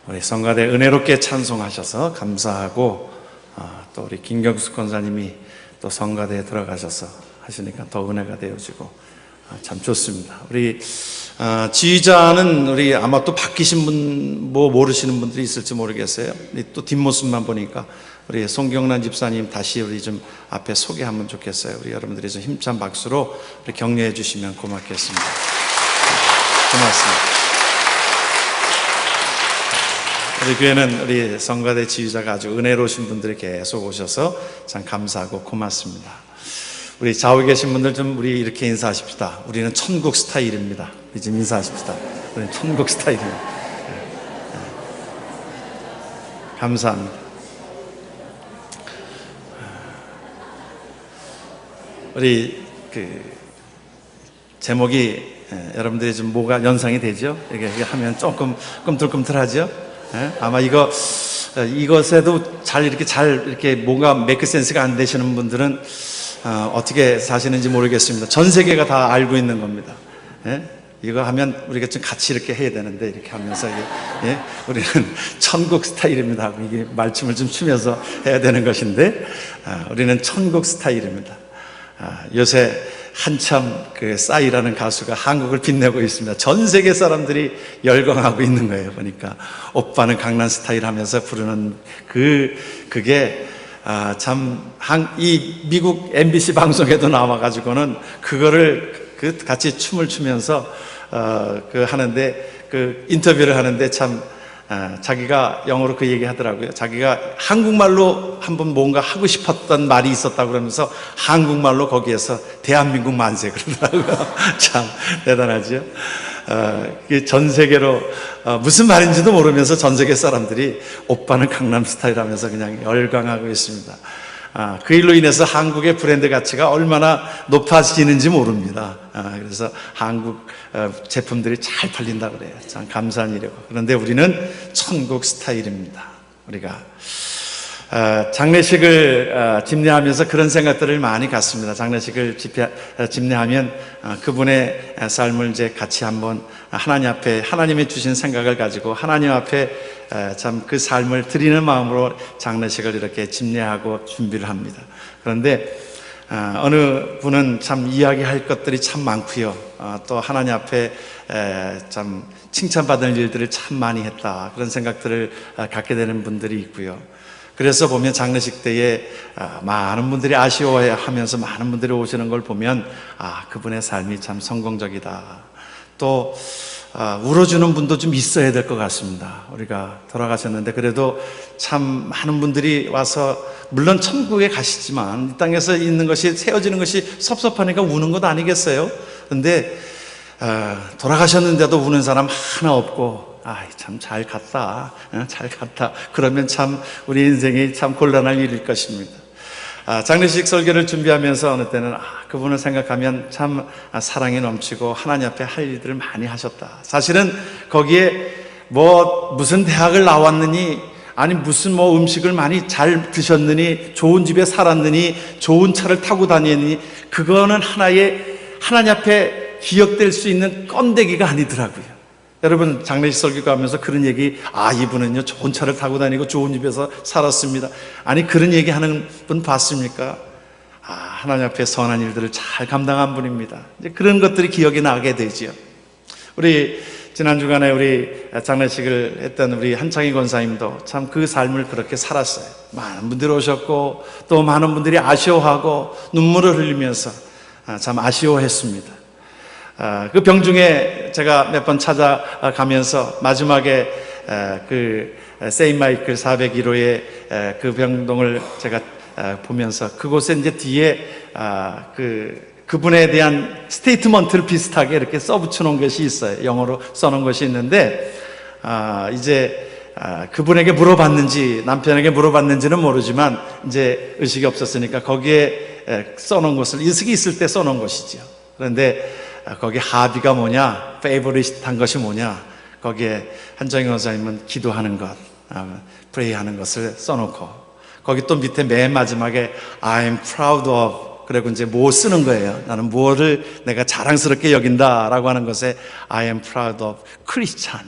우리 성가대 은혜롭게 찬송하셔서 감사하고, 또 우리 김경수 권사님이 또 성가대에 들어가셔서 하시니까 더 은혜가 되어지고 참 좋습니다. 우리 지휘자는 우리 아마 또 바뀌신 분, 뭐 모르시는 분들이 있을지 모르겠어요. 또 뒷모습만 보니까 우리 송경란 집사님 다시 우리 좀 앞에 소개하면 좋겠어요. 우리 여러분들이 좀 힘찬 박수로 우리 격려해 주시면 고맙겠습니다. 고맙습니다. 우리 교회는 우리 성가대 지휘자가 아주 은혜로우신 분들이 계속 오셔서 참 감사하고 고맙습니다. 우리 좌우에 계신 분들 좀 우리 이렇게 인사하십시다. 우리는 천국 스타일입니다. 이제 인사하십시다. 우리는 천국 스타일입니다. 감사합니다. 우리 제목이 여러분들이 좀 뭐가 연상이 되죠? 이게 하면 조금 꿈틀꿈틀하죠? 아마 이것에도 이렇게 뭔가 메이크 센스가 안 되시는 분들은 어떻게 사시는지 모르겠습니다. 전 세계가 다 알고 있는 겁니다. 이거 하면 우리가 좀 같이 이렇게 해야 되는데, 이렇게 하면서 우리는 천국 스타일입니다 하고 이게 말춤을 좀 추면서 해야 되는 것인데, 우리는 천국 스타일입니다. 요새 한참 싸이라는 가수가 한국을 빛내고 있습니다. 전 세계 사람들이 열광하고 있는 거예요. 보니까 오빠는 강남 스타일 하면서 부르는 그게 이 미국 MBC 방송에도 나와가지고는 그거를 같이 춤을 추면서 하는데, 인터뷰를 하는데 참 자기가 영어로 그 얘기 하더라고요. 자기가 한국말로 한번 뭔가 하고 싶었던 말이 있었다고 그러면서 한국말로 거기에서 대한민국 만세 그러더라고요. 참 대단하죠. 전 세계로 무슨 말인지도 모르면서 전 세계 사람들이 오빠는 강남 스타일 하면서 그냥 열광하고 있습니다. 그 일로 인해서 한국의 브랜드 가치가 얼마나 높아지는지 모릅니다. 그래서 한국 제품들이 잘 팔린다 그래요. 참 감사한 일이고. 그런데 우리는 천국 스타일입니다. 우리가 장례식을 집례하면서 그런 생각들을 많이 갖습니다. 장례식을 집례하면 그분의 삶을 이제 같이 한번 하나님 앞에, 하나님이 주신 생각을 가지고 하나님 앞에 참 그 삶을 드리는 마음으로 장례식을 이렇게 집례하고 준비를 합니다. 그런데 어느 분은 참 이야기할 것들이 참 많고요. 또 하나님 앞에 참 칭찬받을 일들을 참 많이 했다, 그런 생각들을 갖게 되는 분들이 있고요. 그래서 보면 장례식 때에 많은 분들이 아쉬워하면서 많은 분들이 오시는 걸 보면 그분의 삶이 참 성공적이다. 또 울어주는 분도 좀 있어야 될 것 같습니다. 우리가 돌아가셨는데 그래도 참 많은 분들이 와서, 물론 천국에 가시지만 이 땅에서 있는 것이, 세워지는 것이 섭섭하니까 우는 것 아니겠어요? 그런데 돌아가셨는데도 우는 사람 하나 없고, 참 잘 갔다, 잘 갔다, 그러면 참 우리 인생이 참 곤란할 일일 것입니다. 장례식 설교를 준비하면서 어느 때는 그분을 생각하면 참 사랑이 넘치고 하나님 앞에 할 일들을 많이 하셨다. 사실은 거기에 무슨 대학을 나왔느니, 아니 무슨 음식을 많이 잘 드셨느니, 좋은 집에 살았느니, 좋은 차를 타고 다니니, 그거는 하나님 앞에 기억될 수 있는 건데기가 아니더라고요. 여러분, 장례식 설교 하면서 그런 얘기, 이분은요 좋은 차를 타고 다니고 좋은 집에서 살았습니다, 아니 그런 얘기 하는 분 봤습니까? 하나님 앞에 선한 일들을 잘 감당한 분입니다. 이제 그런 것들이 기억이 나게 되지요. 우리 지난 주간에 우리 장례식을 했던 우리 한창희 권사님도 참 그 삶을 그렇게 살았어요. 많은 분들이 오셨고 또 많은 분들이 아쉬워하고 눈물을 흘리면서 참 아쉬워했습니다. 그 병중에 제가 몇 번 찾아가면서 마지막에 세인트 마이클 401호의 그 병동을 제가 보면서 그곳에 이제 뒤에 그분에 대한 스테이트먼트를 비슷하게 이렇게 써붙여 놓은 것이 있어요. 영어로 써놓은 것이 있는데, 이제 그분에게 물어봤는지 남편에게 물어봤는지는 모르지만 이제 의식이 없었으니까 거기에 써놓은 것을, 의식이 있을 때 써놓은 것이죠. 그런데 거기 합의가 뭐냐, 페이보릿한 것이 뭐냐, 거기에 한정희 원사님은 기도하는 것, 프레이하는 것을 써놓고, 거기 또 밑에 맨 마지막에 I'm proud of, 그리고 이제 뭐 쓰는 거예요. 나는 무엇을 내가 자랑스럽게 여긴다라고 하는 것에 I am proud of Christian.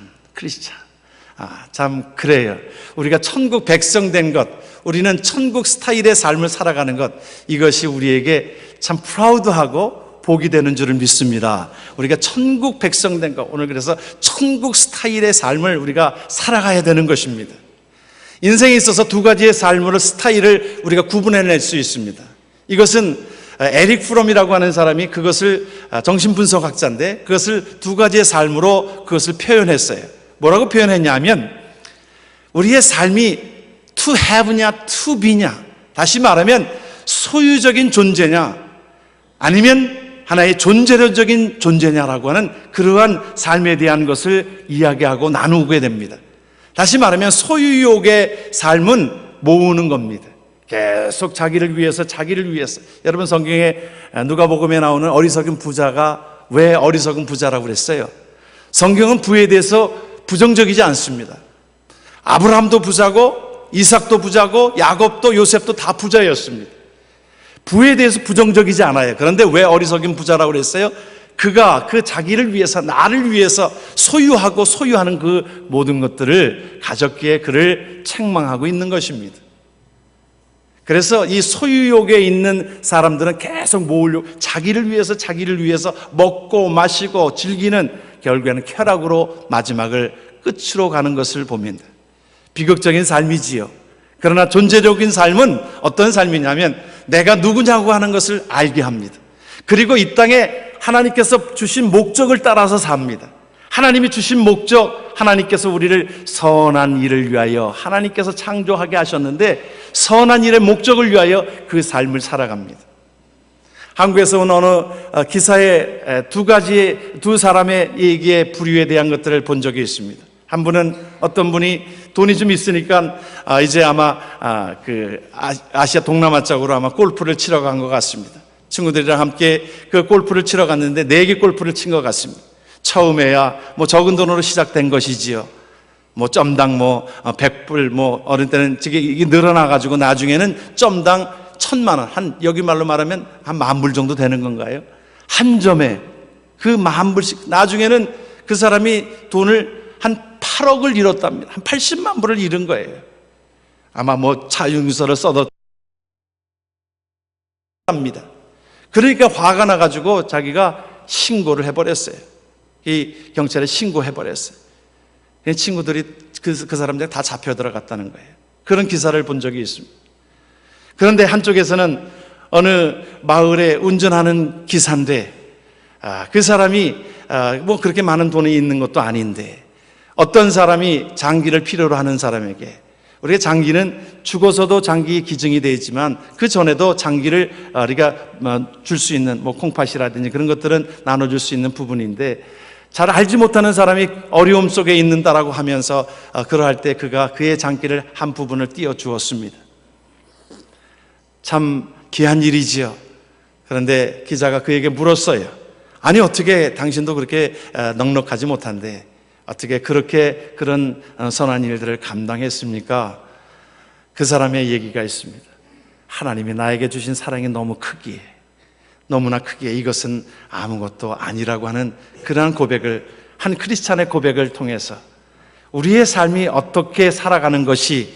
참 그래요. 우리가 천국 백성 된 것, 우리는 천국 스타일의 삶을 살아가는 것, 이것이 우리에게 참 프라우드하고 복이 되는 줄을 믿습니다. 우리가 천국 백성 된 것, 오늘 그래서 천국 스타일의 삶을 우리가 살아가야 되는 것입니다. 인생에 있어서 두 가지의 삶으로 스타일을 우리가 구분해낼 수 있습니다. 이것은 에릭 프롬이라고 하는 사람이 그것을, 정신분석학자인데 그것을 두 가지의 삶으로 그것을 표현했어요. 뭐라고 표현했냐면, 우리의 삶이 to have냐 to be냐, 다시 말하면 소유적인 존재냐 아니면 하나의 존재론적인 존재냐라고 하는 그러한 삶에 대한 것을 이야기하고 나누게 됩니다. 다시 말하면 소유욕의 삶은 모으는 겁니다. 계속 자기를 위해서. 여러분, 성경에 누가복음에 나오는 어리석은 부자가 왜 어리석은 부자라고 그랬어요? 성경은 부에 대해서 부정적이지 않습니다. 아브라함도 부자고 이삭도 부자고 야곱도 요셉도 다 부자였습니다. 부에 대해서 부정적이지 않아요. 그런데 왜 어리석은 부자라고 그랬어요? 그가 그 자기를 위해서, 나를 위해서 소유하는 그 모든 것들을 가졌기에 그를 책망하고 있는 것입니다. 그래서 이 소유욕에 있는 사람들은 계속 모으려고, 자기를 위해서 먹고 마시고 즐기는, 결국에는 쾌락으로 마지막을 끝으로 가는 것을 봅니다. 비극적인 삶이지요. 그러나 존재적인 삶은 어떤 삶이냐면 내가 누구냐고 하는 것을 알게 합니다. 그리고 이 땅에 하나님께서 주신 목적을 따라서 삽니다. 하나님이 주신 목적, 하나님께서 우리를 선한 일을 위하여 하나님께서 창조하게 하셨는데 선한 일의 목적을 위하여 그 삶을 살아갑니다. 한국에서 온 어느 기사에 두 사람의 얘기의 부류에 대한 것들을 본 적이 있습니다. 한 분은, 어떤 분이 돈이 좀 있으니까 이제 아마 아시아 동남아 쪽으로 아마 골프를 치러 간 것 같습니다. 친구들이랑 함께 그 골프를 치러 갔는데 4개 골프를 친 것 같습니다. 처음에야 적은 돈으로 시작된 것이지요. 점당 100불, 어느 때는 이게 늘어나가지고 나중에는 점당 1,000만 원, 여기 말로 말하면 한 10,000불 정도 되는 건가요? 한 점에 그 10,000불씩, 나중에는 그 사람이 돈을 한 8억을 잃었답니다. 한 80만 불을 잃은 거예요. 아마 자유유서를 써도 합니다. 그러니까 화가 나가지고 자기가 신고를 해버렸어요. 이 경찰에 신고해버렸어요. 친구들이 그 사람들 다 잡혀 들어갔다는 거예요. 그런 기사를 본 적이 있습니다. 그런데 한쪽에서는 어느 마을에 운전하는 기사인데, 그 사람이 그렇게 많은 돈이 있는 것도 아닌데, 어떤 사람이 장기를 필요로 하는 사람에게, 우리가 장기는 죽어서도 장기 기증이 되어 있지만 그 전에도 장기를 우리가 줄 수 있는 콩팥이라든지 그런 것들은 나눠줄 수 있는 부분인데, 잘 알지 못하는 사람이 어려움 속에 있는다라고 하면서 그러할 때 그가 그의 장기를 한 부분을 띄워 주었습니다. 참 귀한 일이지요. 그런데 기자가 그에게 물었어요. 아니, 어떻게 당신도 그렇게 넉넉하지 못한데 어떻게 그런 선한 일들을 감당했습니까? 그 사람의 얘기가 있습니다. 하나님이 나에게 주신 사랑이 너무나 크기에 이것은 아무것도 아니라고 하는 그러한 고백을, 한 크리스찬의 고백을 통해서 우리의 삶이 어떻게 살아가는 것이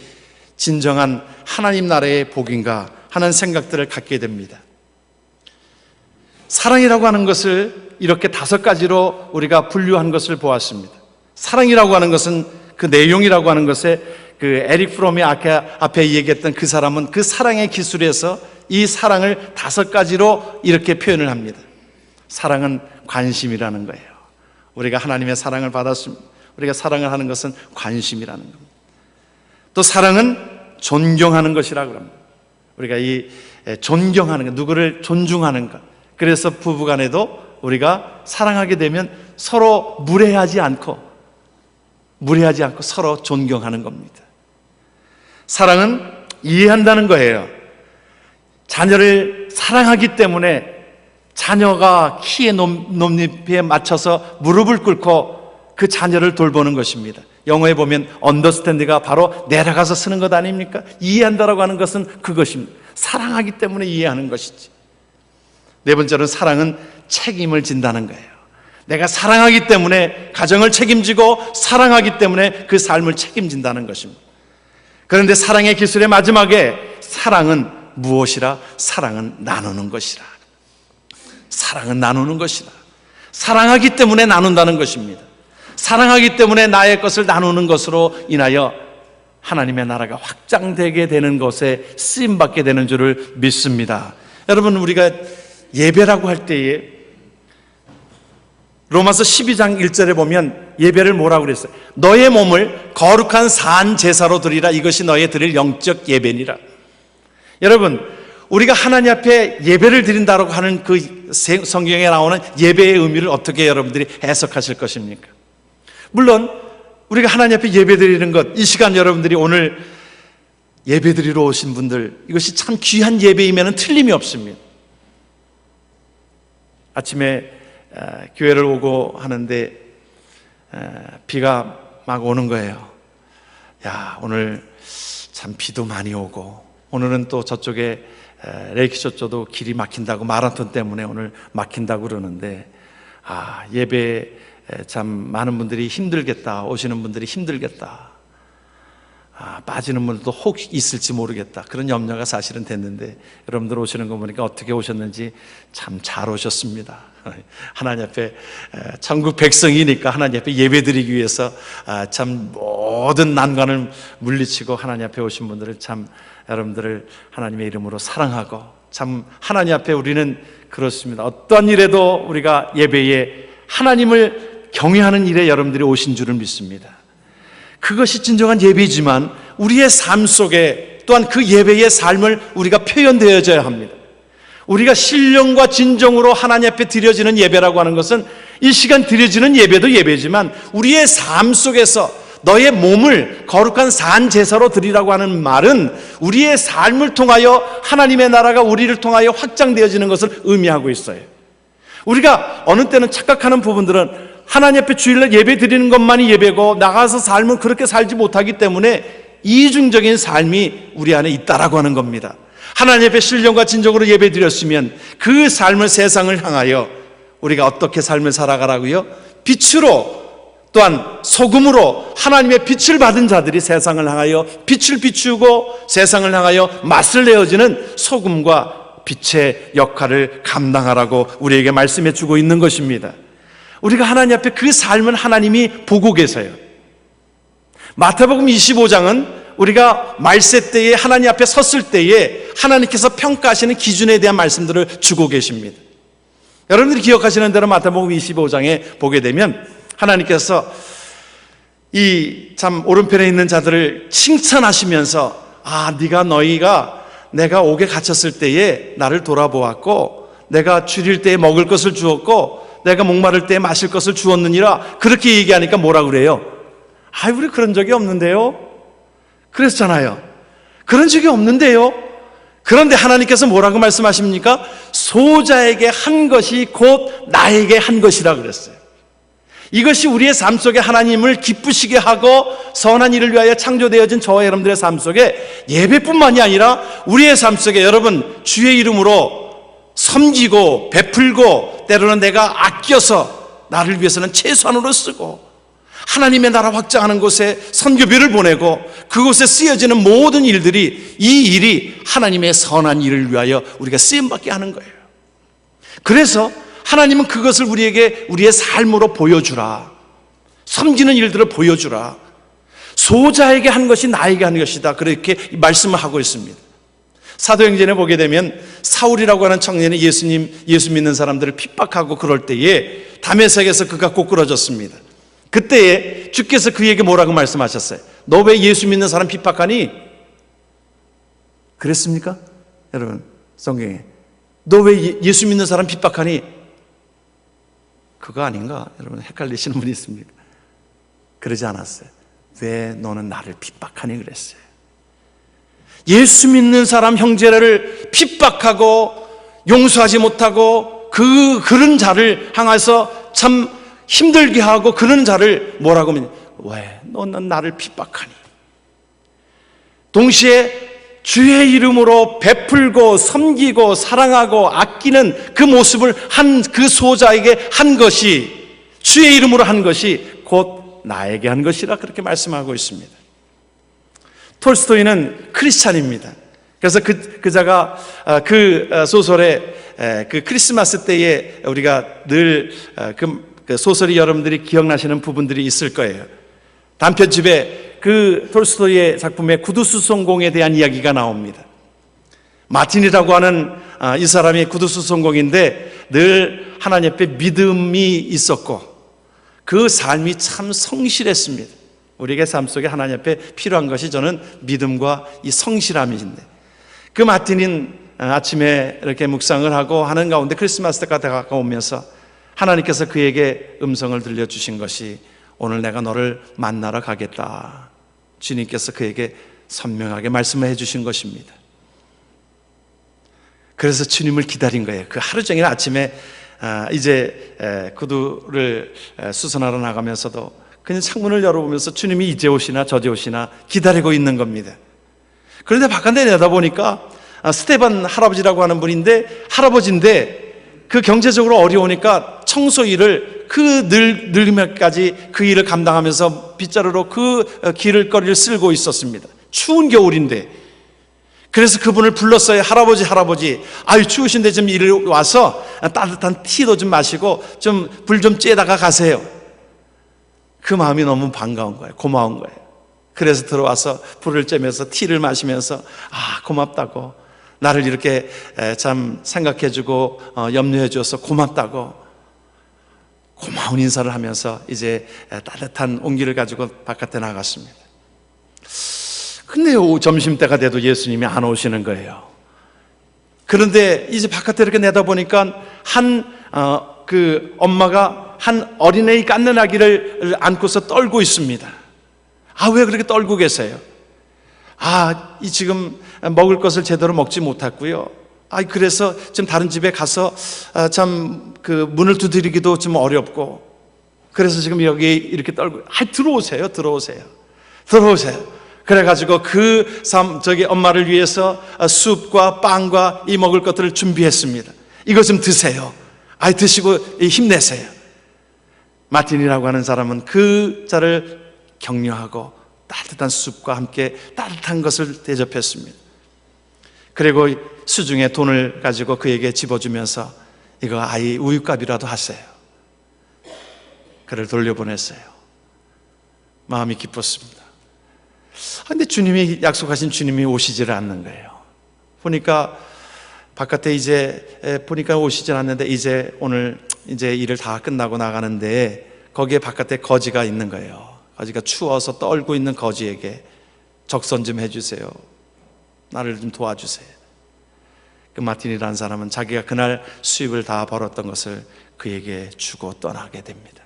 진정한 하나님 나라의 복인가 하는 생각들을 갖게 됩니다. 사랑이라고 하는 것을 이렇게 5가지로 우리가 분류한 것을 보았습니다. 사랑이라고 하는 것은, 그 내용이라고 하는 것에 그 에릭 프롬이 앞에 얘기했던 그 사람은 그 사랑의 기술에서 이 사랑을 5가지로 이렇게 표현을 합니다. 사랑은 관심이라는 거예요. 우리가 하나님의 사랑을 받았습니다. 우리가 사랑을 하는 것은 관심이라는 겁니다. 또 사랑은 존경하는 것이라고 합니다. 우리가 이 존경하는 것, 누구를 존중하는 것. 그래서 부부간에도 우리가 사랑하게 되면 서로 무례하지 않고 서로 존경하는 겁니다. 사랑은 이해한다는 거예요. 자녀를 사랑하기 때문에 자녀가 키의 높이에 맞춰서 무릎을 꿇고 그 자녀를 돌보는 것입니다. 영어에 보면 understand가 바로 내려가서 쓰는 것 아닙니까? 이해한다라고 하는 것은 그것입니다. 사랑하기 때문에 이해하는 것이지. 4번째로는 사랑은 책임을 진다는 거예요. 내가 사랑하기 때문에 가정을 책임지고 사랑하기 때문에 그 삶을 책임진다는 것입니다. 그런데 사랑의 기술의 마지막에 사랑은 무엇이라? 사랑은 나누는 것이라. 사랑은 나누는 것이라. 사랑하기 때문에 나눈다는 것입니다. 사랑하기 때문에 나의 것을 나누는 것으로 인하여 하나님의 나라가 확장되게 되는 것에 쓰임받게 되는 줄을 믿습니다. 여러분, 우리가 예배라고 할 때에 로마서 12장 1절에 보면 예배를 뭐라고 그랬어요? 너의 몸을 거룩한 산 제사로 드리라. 이것이 너의 드릴 영적 예배니라. 여러분, 우리가 하나님 앞에 예배를 드린다고 하는 그 성경에 나오는 예배의 의미를 어떻게 여러분들이 해석하실 것입니까? 물론 우리가 하나님 앞에 예배 드리는 것, 이 시간 여러분들이 오늘 예배 드리러 오신 분들, 이것이 참 귀한 예배이면 틀림이 없습니다. 아침에 교회를 오고 하는데 비가 막 오는 거예요. 야, 오늘 참 비도 많이 오고, 오늘은 또 저쪽에 레이키쇼조도 길이 막힌다고, 마라톤 때문에 오늘 막힌다고 그러는데, 예배 참 많은 분들이 힘들겠다, 오시는 분들이 힘들겠다, 빠지는 분들도 혹 있을지 모르겠다, 그런 염려가 사실은 됐는데, 여러분들 오시는 거 보니까 어떻게 오셨는지 참 잘 오셨습니다. 하나님 앞에 천국 백성이니까 하나님 앞에 예배드리기 위해서 참 모든 난관을 물리치고 하나님 앞에 오신 분들을 참 여러분들을 하나님의 이름으로 사랑하고, 참 하나님 앞에 우리는 그렇습니다. 어떤 일에도 우리가 예배에 하나님을 경외하는 일에 여러분들이 오신 줄을 믿습니다. 그것이 진정한 예배이지만 우리의 삶 속에 또한 그 예배의 삶을 우리가 표현되어져야 합니다. 우리가 신령과 진정으로 하나님 앞에 드려지는 예배라고 하는 것은 이 시간 드려지는 예배도 예배지만 우리의 삶 속에서 너의 몸을 거룩한 산 제사로 드리라고 하는 말은 우리의 삶을 통하여 하나님의 나라가 우리를 통하여 확장되어지는 것을 의미하고 있어요. 우리가 어느 때는 착각하는 부분들은 하나님 앞에 주일날 예배 드리는 것만이 예배고 나가서 삶은 그렇게 살지 못하기 때문에 이중적인 삶이 우리 안에 있다라고 하는 겁니다. 하나님 앞에 신령과 진정으로 예배 드렸으면 그 삶을 세상을 향하여 우리가 어떻게 삶을 살아가라고요? 빛으로, 또한 소금으로 하나님의 빛을 받은 자들이 세상을 향하여 빛을 비추고 세상을 향하여 맛을 내어지는 소금과 빛의 역할을 감당하라고 우리에게 말씀해 주고 있는 것입니다. 우리가 하나님 앞에 그 삶은 하나님이 보고 계세요. 마태복음 25장은 우리가 말세 때에 하나님 앞에 섰을 때에 하나님께서 평가하시는 기준에 대한 말씀들을 주고 계십니다. 여러분들이 기억하시는 대로 마태복음 25장에 보게 되면 하나님께서 이 참 오른편에 있는 자들을 칭찬하시면서 너희가 내가 옥에 갇혔을 때에 나를 돌아보았고, 내가 줄일 때에 먹을 것을 주었고, 내가 목마를 때에 마실 것을 주었느니라. 그렇게 얘기하니까 뭐라 그래요? 우리 그런 적이 없는데요? 그랬잖아요. 그런 적이 없는데요? 그런데 하나님께서 뭐라고 말씀하십니까? 소자에게 한 것이 곧 나에게 한 것이라 그랬어요. 이것이 우리의 삶 속에 하나님을 기쁘시게 하고 선한 일을 위하여 창조되어진 저와 여러분들의 삶 속에 예배뿐만이 아니라 우리의 삶 속에 여러분 주의 이름으로 섬기고 베풀고, 때로는 내가 아껴서 나를 위해서는 최소한으로 쓰고, 하나님의 나라 확장하는 곳에 선교비를 보내고 그곳에 쓰여지는 모든 일들이, 이 일이 하나님의 선한 일을 위하여 우리가 쓰임받게 하는 거예요. 그래서 하나님은 그것을 우리에게 우리의 삶으로 보여주라, 섬기는 일들을 보여주라, 소자에게 한 것이 나에게 한 것이다, 그렇게 말씀을 하고 있습니다. 사도행전에 보게 되면 사울이라고 하는 청년이 예수 믿는 사람들을 핍박하고 그럴 때에 다메섹에서 그가 꼬꾸라졌습니다. 그때에 주께서 그에게 뭐라고 말씀하셨어요? 너 왜 예수 믿는 사람 핍박하니? 그랬습니까? 여러분 성경에 너 왜 예수 믿는 사람 핍박하니? 그거 아닌가? 여러분 헷갈리시는 분이 있습니까? 그러지 않았어요. 왜 너는 나를 핍박하니? 그랬어요. 예수 믿는 사람 형제를 핍박하고 용서하지 못하고 그런 자를 향해서 참 힘들게 하고 그런 자를 뭐라고 하면, 왜 너는 나를 핍박하니? 동시에 주의 이름으로 베풀고 섬기고 사랑하고 아끼는 그 모습을 한 그 소자에게 한 것이 주의 이름으로 한 것이 곧 나에게 한 것이라 그렇게 말씀하고 있습니다. 톨스토이는 크리스찬입니다. 그래서 그자가 그 소설에 그 크리스마스 때에 우리가 늘 그 소설이 여러분들이 기억나시는 부분들이 있을 거예요. 단편집에 그 톨스토이의 작품의 구두수송공에 대한 이야기가 나옵니다. 마틴이라고 하는 이 사람이 구두수송공인데 늘 하나님 앞에 믿음이 있었고 그 삶이 참 성실했습니다. 우리에게 삶 속에 하나님 앞에 필요한 것이 저는 믿음과 이 성실함인데, 그 마틴인 아침에 이렇게 묵상을 하고 하는 가운데 크리스마스 때가 다가오면서 하나님께서 그에게 음성을 들려주신 것이 오늘 내가 너를 만나러 가겠다. 주님께서 그에게 선명하게 말씀을 해주신 것입니다. 그래서 주님을 기다린 거예요. 그 하루 종일 아침에 이제 구두를 수선하러 나가면서도 그냥 창문을 열어보면서 주님이 이제 오시나 저제 오시나 기다리고 있는 겁니다. 그런데 바깥에 내다보니까 스테반 할아버지라고 하는 분인데, 할아버지인데 그 경제적으로 어려우니까 청소 일을 그 늙음에까지 그 일을 감당하면서 빗자루로 그 길거리를 쓸고 있었습니다. 추운 겨울인데. 그래서 그분을 불렀어요. 할아버지, 아유 추우신데 좀 이리 와서 따뜻한 티도 좀 마시고 좀 불 좀 쬐다가 가세요. 그 마음이 너무 반가운 거예요. 고마운 거예요. 그래서 들어와서 불을 쬐면서 티를 마시면서 고맙다고, 나를 이렇게 참 생각해주고 염려해줘서 고맙다고 고마운 인사를 하면서 이제 따뜻한 온기를 가지고 바깥에 나갔습니다. 근데 점심때가 돼도 예수님이 안 오시는 거예요. 그런데 이제 바깥에 이렇게 내다보니까 그 엄마가 한 어린애의 깎는 아기를 안고서 떨고 있습니다. 왜 그렇게 떨고 계세요? 이 지금 먹을 것을 제대로 먹지 못했고요. 그래서 지금 다른 집에 가서 참 그 문을 두드리기도 좀 어렵고, 그래서 지금 여기 이렇게 떨고, 들어오세요. 그래가지고 저기 엄마를 위해서 숲과 빵과 이 먹을 것들을 준비했습니다. 이거 좀 드세요. 드시고 힘내세요. 마틴이라고 하는 사람은 그 자를 격려하고 따뜻한 숲과 함께 따뜻한 것을 대접했습니다. 그리고 수중에 돈을 가지고 그에게 집어주면서 이거 아이 우유값이라도 하세요. 그를 돌려보냈어요. 마음이 기뻤습니다. 근데 주님이 약속하신 주님이 오시지를 않는 거예요. 보니까 바깥에 이제 보니까 오시질 않는데, 이제 오늘 이제 일을 다 끝나고 나가는데 거기에 바깥에 거지가 있는 거예요. 거지가 추워서 떨고 있는 거지에게 적선 좀 해주세요. 나를 좀 도와주세요. 그 마틴이라는 사람은 자기가 그날 수입을 다 벌었던 것을 그에게 주고 떠나게 됩니다.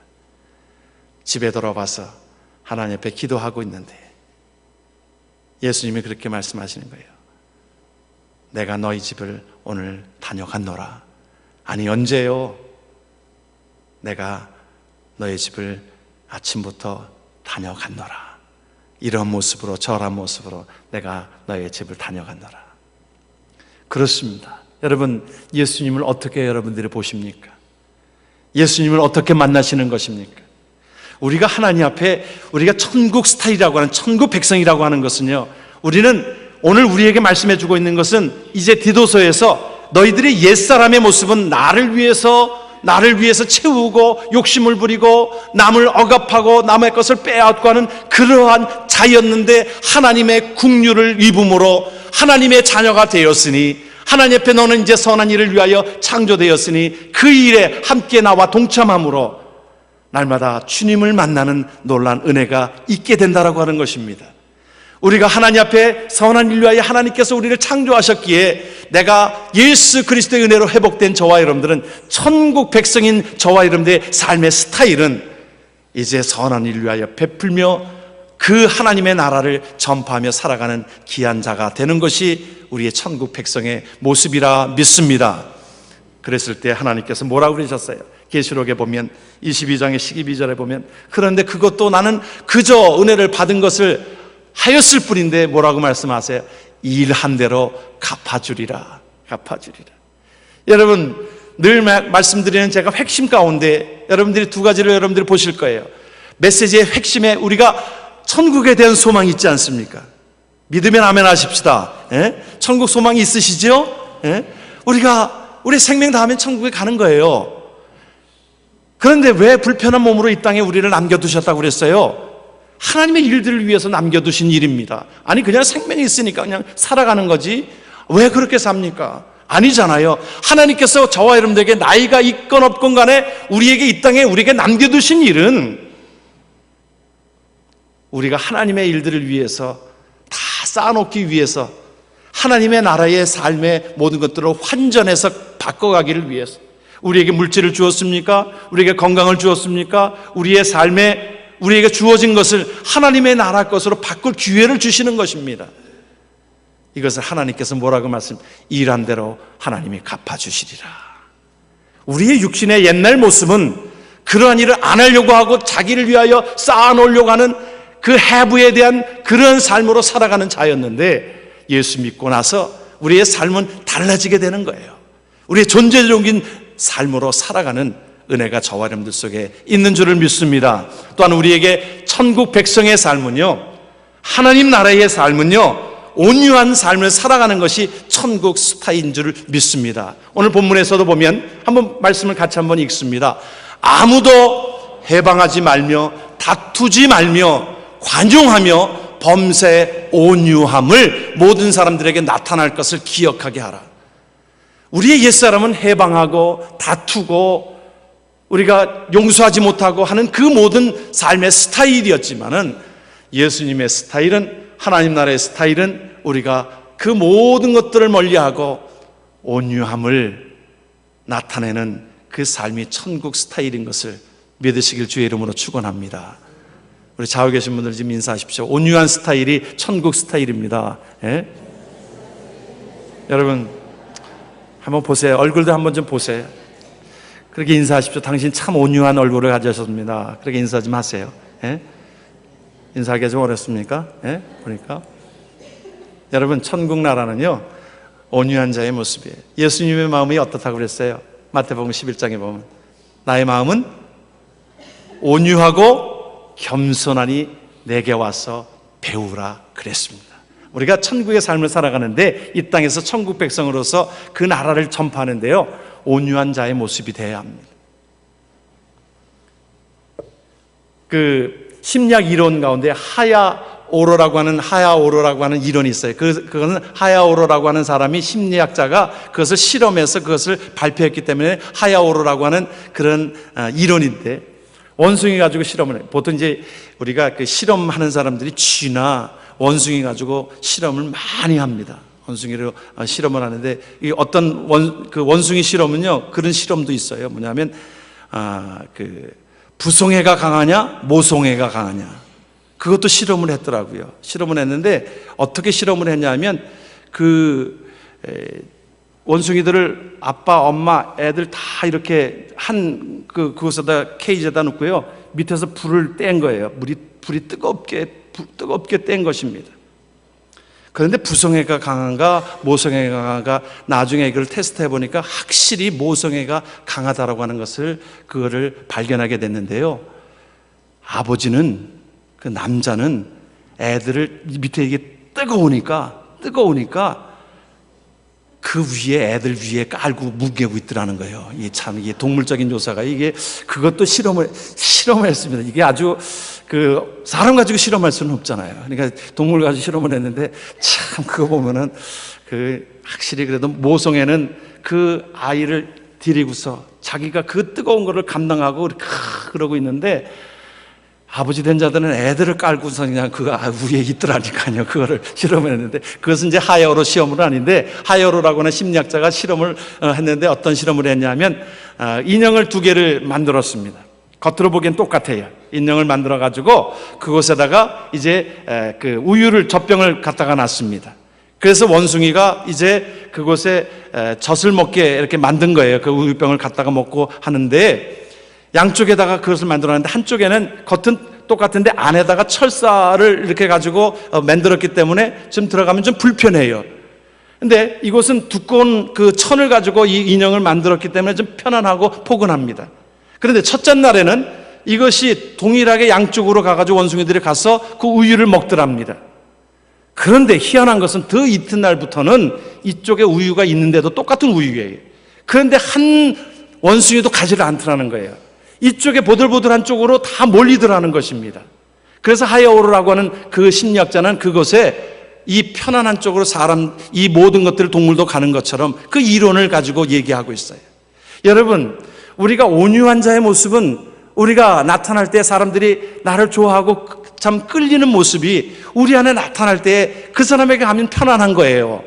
집에 돌아와서 하나님 앞에 기도하고 있는데 예수님이 그렇게 말씀하시는 거예요. 내가 너희 집을 오늘 다녀갔노라. 아니 언제요? 내가 너희 집을 아침부터 다녀갔노라. 이런 모습으로, 저런 모습으로 내가 너희 집을 다녀갔노라. 그렇습니다. 여러분, 예수님을 어떻게 여러분들이 보십니까? 예수님을 어떻게 만나시는 것입니까? 우리가 하나님 앞에, 우리가 천국 스타일이라고 하는, 천국 백성이라고 하는 것은요, 우리는 오늘 우리에게 말씀해 주고 있는 것은 이제 디도서에서 너희들의 옛사람의 모습은 나를 위해서 채우고 욕심을 부리고 남을 억압하고 남의 것을 빼앗고 하는 그러한 자였는데, 하나님의 국류를 입음으로 하나님의 자녀가 되었으니, 하나님 앞에 너는 이제 선한 일을 위하여 창조되었으니 그 일에 함께 나와 동참함으로 날마다 주님을 만나는 놀라운 은혜가 있게 된다라고 하는 것입니다. 우리가 하나님 앞에 선한 일을 위하여 하나님께서 우리를 창조하셨기에, 내가 예수 그리스도의 은혜로 회복된 저와 여러분들은, 천국 백성인 저와 여러분들의 삶의 스타일은 이제 선한 일을 위하여 베풀며 그 하나님의 나라를 전파하며 살아가는 귀한 자가 되는 것이 우리의 천국 백성의 모습이라 믿습니다. 그랬을 때 하나님께서 뭐라고 그러셨어요? 계시록에 보면 22장의 12절에 보면, 그런데 그것도 나는 그저 은혜를 받은 것을 하였을 뿐인데 뭐라고 말씀하세요? 일한 대로 갚아주리라. 여러분, 늘 말씀드리는 제가 핵심 가운데 여러분들이 두 가지를 여러분들이 보실 거예요. 메시지의 핵심에 우리가 천국에 대한 소망이 있지 않습니까? 믿으면 아멘 하십시다. 예? 천국 소망이 있으시죠? 예? 우리 생명 다하면 천국에 가는 거예요. 그런데 왜 불편한 몸으로 이 땅에 우리를 남겨두셨다고 그랬어요? 하나님의 일들을 위해서 남겨두신 일입니다. 아니 그냥 생명이 있으니까 그냥 살아가는 거지 왜 그렇게 삽니까? 아니잖아요. 하나님께서 저와 여러분들에게 나이가 있건 없건 간에 우리에게 이 땅에 우리에게 남겨두신 일은 우리가 하나님의 일들을 위해서 다 쌓아놓기 위해서 하나님의 나라의 삶의 모든 것들을 환전해서 바꿔가기를 위해서 우리에게 물질을 주었습니까? 우리에게 건강을 주었습니까? 우리의 삶에 우리에게 주어진 것을 하나님의 나라 것으로 바꿀 기회를 주시는 것입니다. 이것을 하나님께서 뭐라고 일한 대로 하나님이 갚아주시리라. 우리의 육신의 옛날 모습은 그러한 일을 안 하려고 하고 자기를 위하여 쌓아놓으려고 하는 그 해부에 대한 그런 삶으로 살아가는 자였는데 예수 믿고 나서 우리의 삶은 달라지게 되는 거예요. 우리의 존재적인 삶으로 살아가는 은혜가 저와 여러분들 속에 있는 줄을 믿습니다. 또한 우리에게 천국 백성의 삶은요, 하나님 나라의 삶은요, 온유한 삶을 살아가는 것이 천국 스타일인 줄을 믿습니다. 오늘 본문에서도 보면 한번 말씀을 같이 한번 읽습니다. 아무도 해방하지 말며 다투지 말며 관용하며 범사에 온유함을 모든 사람들에게 나타날 것을 기억하게 하라. 우리의 옛사람은 해방하고 다투고 우리가 용서하지 못하고 하는 그 모든 삶의 스타일이었지만은 예수님의 스타일은, 하나님 나라의 스타일은 우리가 그 모든 것들을 멀리하고 온유함을 나타내는 그 삶이 천국 스타일인 것을 믿으시길 주의 이름으로 축원합니다. 우리 좌우에 계신 분들 지금 인사하십시오. 온유한 스타일이 천국 스타일입니다. 예? 여러분 한번 보세요. 얼굴도 한번 좀 보세요. 그렇게 인사하십시오. 당신 참 온유한 얼굴을 가지셨습니다. 그렇게 인사 좀 하세요. 예? 인사하기가 좀 어렵습니까? 예? 보니까 여러분 천국 나라는요 온유한 자의 모습이에요. 예수님의 마음이 어떻다고 그랬어요? 마태복음 11장에 보면 나의 마음은 온유하고 겸손하니 내게 와서 배우라 그랬습니다. 우리가 천국의 삶을 살아가는데 이 땅에서 천국 백성으로서 그 나라를 전파하는데요 온유한 자의 모습이 되어야 합니다. 그 심리학 이론 가운데 하야오로라고 하는 이론이 있어요. 그거는 하야오로라고 하는 사람이 심리학자가 그것을 실험해서 그것을 발표했기 때문에 하야오로라고 하는 그런 이론인데 원숭이 가지고 실험을 해요. 보통 이제 우리가 그 실험하는 사람들이 쥐나 원숭이 가지고 실험을 많이 합니다. 원숭이로 실험을 하는데 이 어떤 원숭이 실험은요 그런 실험도 있어요. 뭐냐면 그 부송해가 강하냐 모송해가 강하냐 그것도 실험을 했더라고요. 실험을 했는데 어떻게 실험을 했냐면 그 원숭이들을 아빠, 엄마, 애들 다 이렇게 그곳에다 케이지에다 놓고요 밑에서 불을 뗀 거예요. 불이 뜨겁게 뗀 것입니다. 그런데 부성애가 강한가 모성애가 강한가 나중에 이걸 테스트해 보니까 확실히 모성애가 강하다라고 하는 것을 그거를 발견하게 됐는데요. 아버지는 그 남자는 애들을 밑에 이게 뜨거우니까 그 위에 애들 위에 깔고 뭉개고 있더라는 거예요. 이게 참 이게 동물적인 묘사가 이게 그것도 실험을 했습니다. 이게 아주 그 사람 가지고 실험할 수는 없잖아요. 그러니까 동물 가지고 실험을 했는데 참 그거 보면은 그 확실히 그래도 모성애는 그 아이를 데리고서 자기가 그 뜨거운 거를 감당하고 그러고 있는데 아버지 된 자들은 애들을 깔고서 그냥 그 위에 있더라니까요. 그거를 실험을 했는데 그것은 이제 하야오로 시험은 아닌데 하야오로라고 하는 심리학자가 실험을 했는데 어떤 실험을 했냐면 인형을 2개를 만들었습니다. 겉으로 보기엔 똑같아요. 인형을 만들어 가지고 그곳에다가 이제 그 우유를 젖병을 갖다가 놨습니다. 그래서 원숭이가 이제 그곳에 젖을 먹게 이렇게 만든 거예요. 그 우유병을 갖다가 먹고 하는데 양쪽에다가 그것을 만들었는데 한쪽에는 겉은 똑같은데 안에다가 철사를 이렇게 가지고 만들었기 때문에 좀 들어가면 좀 불편해요. 근데 이곳은 두꺼운 그 천을 가지고 이 인형을 만들었기 때문에 좀 편안하고 포근합니다. 그런데 첫째 날에는 이것이 동일하게 양쪽으로 가가지고 원숭이들이 가서 그 우유를 먹더랍니다. 그런데 희한한 것은 더 이튿날부터는 이쪽에 우유가 있는데도 똑같은 우유예요. 그런데 한 원숭이도 가지를 않더라는 거예요. 이쪽에 보들보들한 쪽으로 다 몰리더라는 것입니다. 그래서 하이어오르라고 하는 그 심리학자는 그것에 이 편안한 쪽으로 이 모든 것들을 동물도 가는 것처럼 그 이론을 가지고 얘기하고 있어요. 여러분, 우리가 온유한 자의 모습은 우리가 나타날 때 사람들이 나를 좋아하고 참 끌리는 모습이 우리 안에 나타날 때 그 사람에게 가면 편안한 거예요.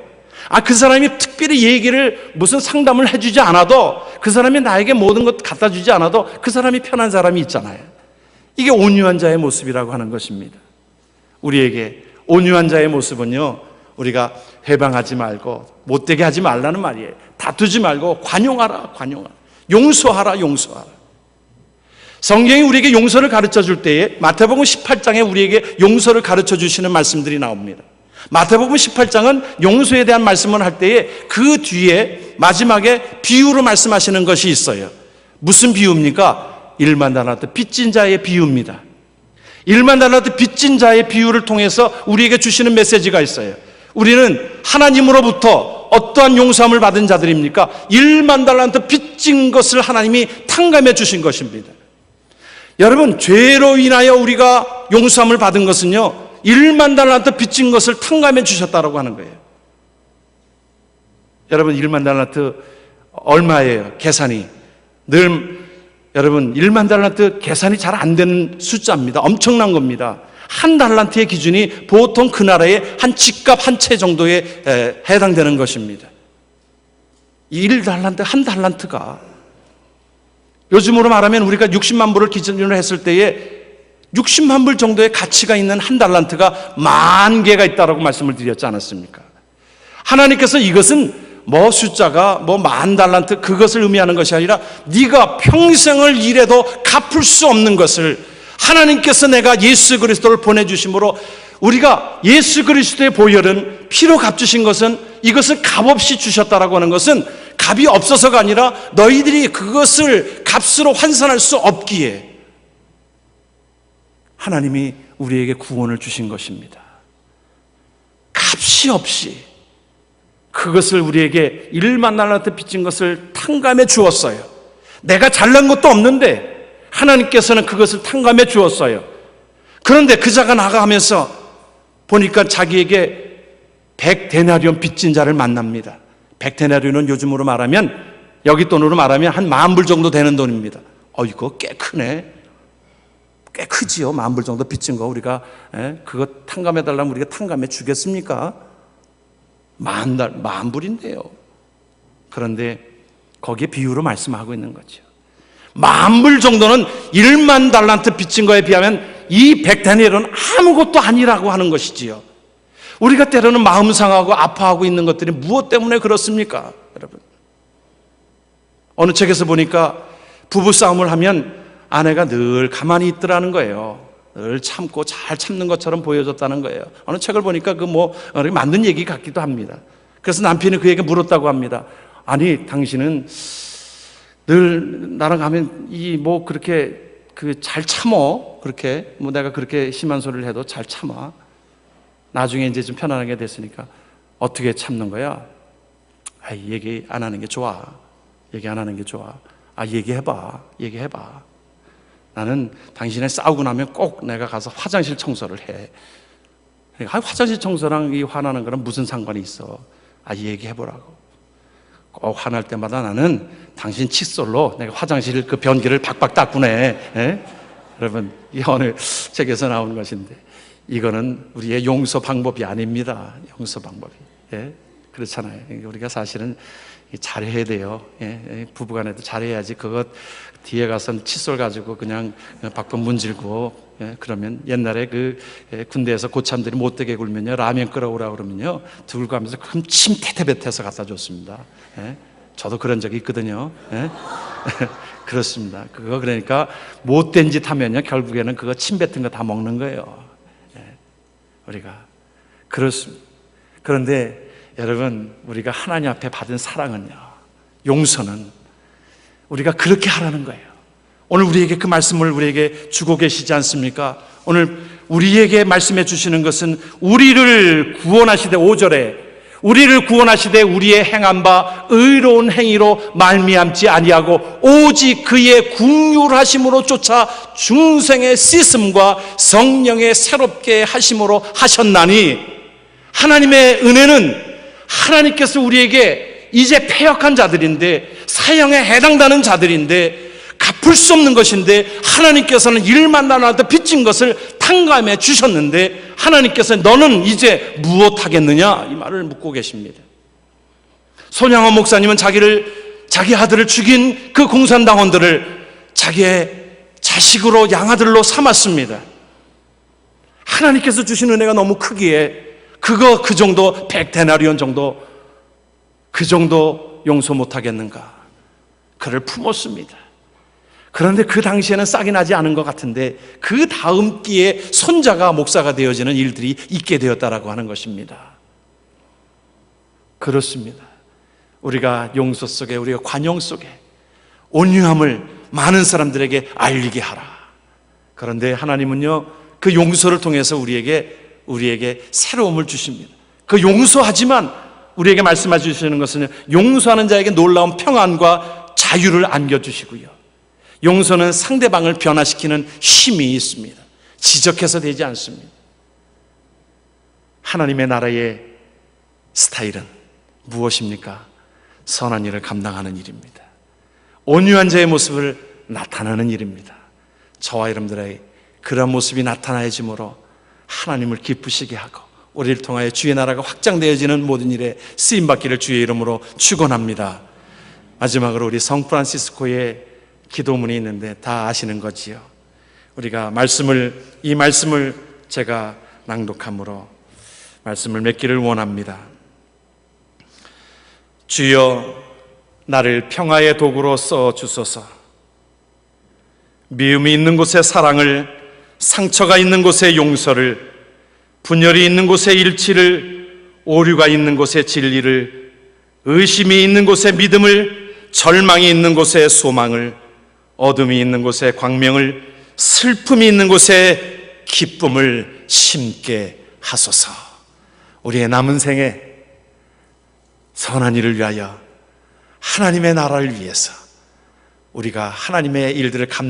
그 사람이 특별히 얘기를 무슨 상담을 해주지 않아도, 그 사람이 나에게 모든 것 갖다 주지 않아도 그 사람이 편한 사람이 있잖아요. 이게 온유한 자의 모습이라고 하는 것입니다. 우리에게 온유한 자의 모습은요, 우리가 회방하지 말고 못되게 하지 말라는 말이에요. 다투지 말고 관용하라. 용서하라. 성경이 우리에게 용서를 가르쳐 줄 때에 마태복음 18장에 우리에게 용서를 가르쳐 주시는 말씀들이 나옵니다. 마태복음 18장은 용서에 대한 말씀을 할 때에 그 뒤에 마지막에 비유로 말씀하시는 것이 있어요. 무슨 비유입니까? 1만 달란트 빚진 자의 비유입니다. 1만 달란트 빚진 자의 비유를 통해서 우리에게 주시는 메시지가 있어요. 우리는 하나님으로부터 어떠한 용서함을 받은 자들입니까? 1만 달란트 빚진 것을 하나님이 탕감해 주신 것입니다. 여러분, 죄로 인하여 우리가 용서함을 받은 것은요, 1만 달란트 빚진 것을 탕감해 주셨다고 하는 거예요. 여러분, 1만 달란트 얼마예요? 계산이 여러분, 1만 달란트 계산이 잘 안 되는 숫자입니다. 엄청난 겁니다. 한 달란트의 기준이 보통 그 나라의 한 집값 한 채 정도에 해당되는 것입니다. 1달란트, 한 달란트가 요즘으로 말하면 우리가 60만 불을 기준으로 했을 때에 60만 불 정도의 가치가 있는 한 달란트가 10,000개가 있다라고 말씀을 드렸지 않았습니까? 하나님께서 이것은 숫자가 10,000달란트 그것을 의미하는 것이 아니라 네가 평생을 일해도 갚을 수 없는 것을 하나님께서 내가 예수 그리스도를 보내주심으로 우리가 예수 그리스도의 보혈은 피로 값주신 것은 이것을 값없이 주셨다라고 하는 것은 값이 없어서가 아니라 너희들이 그것을 값으로 환산할 수 없기에 하나님이 우리에게 구원을 주신 것입니다. 값이 없이 그것을 우리에게 1만 달란트 빚진 것을 탕감해 주었어요. 내가 잘난 것도 없는데 하나님께서는 그것을 탕감해 주었어요. 그런데 그 자가 나가면서 보니까 자기에게 100데나리온 빚진 자를 만납니다. 100데나리온은 요즘으로 말하면, 여기 돈으로 말하면 한 10,000불 정도 되는 돈입니다. 이거 꽤 크네. 꽤 크지요. 10,000불 정도 빚진 거 우리가 그거 탕감해 달라면 우리가 탕감해 주겠습니까? 10,000불인데요. 그런데 거기에 비유로 말씀하고 있는 거죠. 10,000불 정도는 1만 달란트 빚진 거에 비하면 이 100데나리온은 아무것도 아니라고 하는 것이지요. 우리가 때로는 마음 상하고 아파하고 있는 것들이 무엇 때문에 그렇습니까? 여러분, 어느 책에서 보니까 부부싸움을 하면 아내가 늘 가만히 있더라는 거예요. 늘 참고 잘 참는 것처럼 보여줬다는 거예요. 어느 책을 보니까 만든 얘기 같기도 합니다. 그래서 남편이 그에게 물었다고 합니다. 아니, 당신은 늘 나랑 하면 그렇게 잘 참어. 그렇게 내가 그렇게 심한 소리를 해도 잘 참아. 나중에 이제 좀 편안하게 됐으니까 어떻게 참는 거야? 얘기 안 하는 게 좋아. 얘기 안 하는 게 좋아. 얘기해봐. 나는 당신이 싸우고 나면 꼭 내가 가서 화장실 청소를 해. 화장실 청소랑 이 화나는 거랑 무슨 상관이 있어? 얘기해보라고. 꼭 화날 때마다 나는 당신 칫솔로 내가 화장실 그 변기를 박박 닦구네. 여러분, 이 어느 책에서 나오는 것인데 이거는 우리의 용서 방법이 아닙니다. 용서 방법이. 그렇잖아요. 우리가 사실은 잘해야 돼요. 부부간에도 잘해야지. 그것 뒤에 가서 칫솔 가지고 그냥 박박 문질고, 그러면 옛날에 그 군대에서 고참들이 못되게 굴면요, 라면 끓여오라 그러면요, 들고 가면서 침 태태뱉어서 갖다 줬습니다. 저도 그런 적이 있거든요. 그렇습니다. 그거 그러니까 못된 짓 하면요, 결국에는 그거 침 뱉은 거 다 먹는 거예요. 우리가 그렇습니다. 그런데 여러분, 우리가 하나님 앞에 받은 사랑은요, 용서는 우리가 그렇게 하라는 거예요. 오늘 우리에게 그 말씀을 우리에게 주고 계시지 않습니까? 오늘 우리에게 말씀해 주시는 것은 우리를 구원하시되, 5절에 우리를 구원하시되 우리의 행한 바 의로운 행위로 말미암지 아니하고 오직 그의 긍휼하심으로 쫓아 중생의 씻음과 성령의 새롭게 하심으로 하셨나니, 하나님의 은혜는 하나님께서 우리에게 이제 패역한 자들인데, 사형에 해당되는 자들인데, 갚을 수 없는 것인데, 하나님께서는 일만 나눠도 빚진 것을 탕감해 주셨는데, 하나님께서 너는 이제 무엇하겠느냐, 이 말을 묻고 계십니다. 손양원 목사님은 자기 아들을 죽인 그 공산당원들을 자기의 자식으로, 양아들로 삼았습니다. 하나님께서 주신 은혜가 너무 크기에 그 정도 100데나리온 정도, 그 정도 용서 못하겠는가, 그를 품었습니다. 그런데 그 당시에는 싹이 나지 않은 것 같은데, 그 다음 기회에 손자가 목사가 되어지는 일들이 있게 되었다라고 하는 것입니다. 그렇습니다. 우리가 용서 속에, 우리가 관용 속에 온유함을 많은 사람들에게 알리게 하라. 그런데 하나님은요, 그 용서를 통해서 우리에게 새로움을 주십니다. 그 용서하지만 우리에게 말씀해 주시는 것은, 용서하는 자에게 놀라운 평안과 자유를 안겨주시고요, 용서는 상대방을 변화시키는 힘이 있습니다. 지적해서 되지 않습니다. 하나님의 나라의 스타일은 무엇입니까? 선한 일을 감당하는 일입니다. 온유한 자의 모습을 나타내는 일입니다. 저와 여러분들의 그런 모습이 나타나야지므로 하나님을 기쁘시게 하고 우리를 통하여 주의 나라가 확장되어지는 모든 일에 쓰임받기를 주의 이름으로 축원합니다. 마지막으로 우리 성프란시스코의 기도문이 있는데 다 아시는 거지요. 우리가 이 말씀을 제가 낭독함으로 말씀을 맺기를 원합니다. 주여, 나를 평화의 도구로 써 주소서. 미움이 있는 곳에 사랑을, 상처가 있는 곳에 용서를, 분열이 있는 곳에 일치를, 오류가 있는 곳에 진리를, 의심이 있는 곳에 믿음을, 절망이 있는 곳에 소망을, 어둠이 있는 곳에 광명을, 슬픔이 있는 곳에 기쁨을 심게 하소서. 우리의 남은 생에 선한 일을 위하여, 하나님의 나라를 위해서 우리가 하나님의 일들을